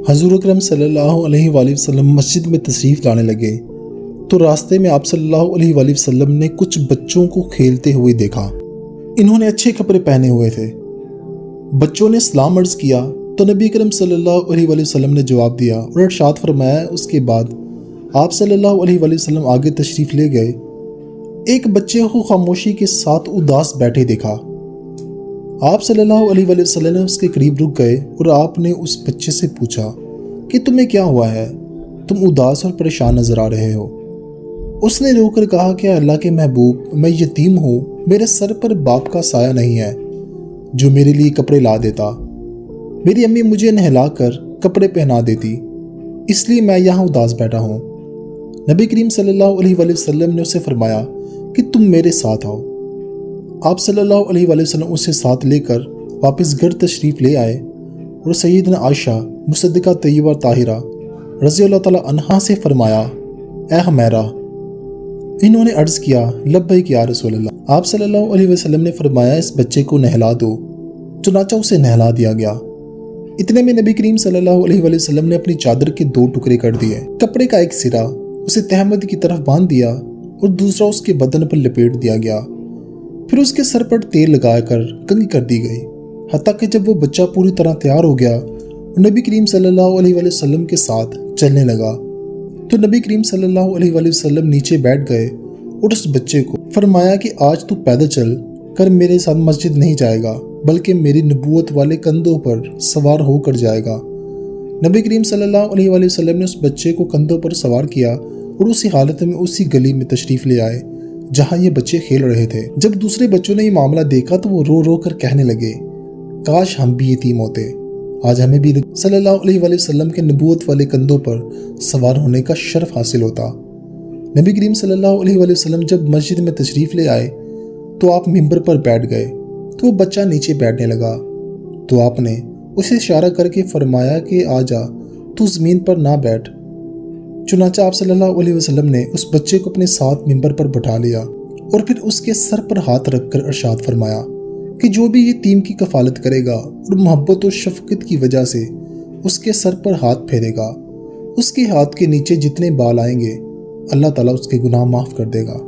حضور اکرم صلی اللہ علیہ وآلہ وسلم مسجد میں تشریف لانے لگے تو راستے میں آپ صلی اللہ علیہ وآلہ وسلم نے کچھ بچوں کو کھیلتے ہوئے دیکھا۔ انہوں نے اچھے کپڑے پہنے ہوئے تھے۔ بچوں نے سلام عرض کیا تو نبی کرم صلی اللہ علیہ وآلہ وسلم نے جواب دیا اور ارشاد فرمایا۔ اس کے بعد آپ صلی اللہ علیہ وآلہ وسلم آگے تشریف لے گئے۔ ایک بچے کو خاموشی کے ساتھ اداس بیٹھے دیکھا۔ آپ صلی اللہ علیہ وآلہ وسلم نے اس کے قریب رک گئے اور آپ نے اس بچے سے پوچھا کہ تمہیں کیا ہوا ہے؟ تم اداس اور پریشان نظر آ رہے ہو۔ اس نے رو کر کہا کہ اللہ کے محبوب، میں یتیم ہوں، میرے سر پر باپ کا سایہ نہیں ہے جو میرے لیے کپڑے لا دیتا۔ میری امی مجھے نہلا کر کپڑے پہنا دیتی، اس لیے میں یہاں اداس بیٹھا ہوں۔ نبی کریم صلی اللہ علیہ وآلہ وسلم نے اسے فرمایا کہ تم میرے ساتھ آؤ۔ آپ صلی اللہ علیہ وآلہ وسلم اسے ساتھ لے کر واپس گھر تشریف لے آئے اور سیدنا عائشہ مصدقہ طیبہ طاہرہ رضی اللہ تعالیٰ عنہا سے فرمایا، اے حمیرہ۔ انہوں نے عرض کیا، لبیک یا رسول اللہ۔ آپ صلی اللہ علیہ وسلم نے فرمایا، اس بچے کو نہلا دو۔ چنانچہ اسے نہلا دیا گیا۔ اتنے میں نبی کریم صلی اللہ علیہ وآلہ وسلم نے اپنی چادر کے 2 ٹکڑے کر دیے۔ کپڑے کا ایک سرا اسے تہمد کی طرف باندھ دیا اور دوسرا اس کے بدن پر لپیٹ دیا گیا۔ پھر اس کے سر پر تیل لگا کر کنگھی کر دی گئی، حتیٰ کہ جب وہ بچہ پوری طرح تیار ہو گیا اور نبی کریم صلی اللہ علیہ وآلہ وسلم کے ساتھ چلنے لگا تو نبی کریم صلی اللہ علیہ وآلہ وسلم نیچے بیٹھ گئے اور اس بچے کو فرمایا کہ آج تو پیدل چل کر میرے ساتھ مسجد نہیں جائے گا، بلکہ میری نبوت والے کندھوں پر سوار ہو کر جائے گا۔ نبی کریم صلی اللہ علیہ وآلہ وسلم نے اس بچے کو کندھوں پر سوار کیا اور اسی حالت میں اسی گلی میں تشریف لے آئے جہاں یہ بچے کھیل رہے تھے۔ جب دوسرے بچوں نے یہ معاملہ دیکھا تو وہ رو رو کر کہنے لگے، کاش ہم بھی یتیم ہوتے، آج ہمیں بھی صلی اللہ علیہ وآلہ وسلم کے نبوت والے کندھوں پر سوار ہونے کا شرف حاصل ہوتا۔ نبی کریم صلی اللہ علیہ وآلہ وسلم جب مسجد میں تشریف لے آئے تو آپ ممبر پر بیٹھ گئے تو وہ بچہ نیچے بیٹھنے لگا تو آپ نے اسے اشارہ کر کے فرمایا کہ آ جا، تو زمین پر نہ بیٹھ۔ چنانچہ آپ صلی اللہ علیہ وسلم نے اس بچے کو اپنے ساتھ ممبر پر بٹھا لیا اور پھر اس کے سر پر ہاتھ رکھ کر ارشاد فرمایا کہ جو بھی یتیم کی کفالت کرے گا اور محبت و شفقت کی وجہ سے اس کے سر پر ہاتھ پھیرے گا، اس کے ہاتھ کے نیچے جتنے بال آئیں گے اللہ تعالیٰ اس کے گناہ معاف کر دے گا۔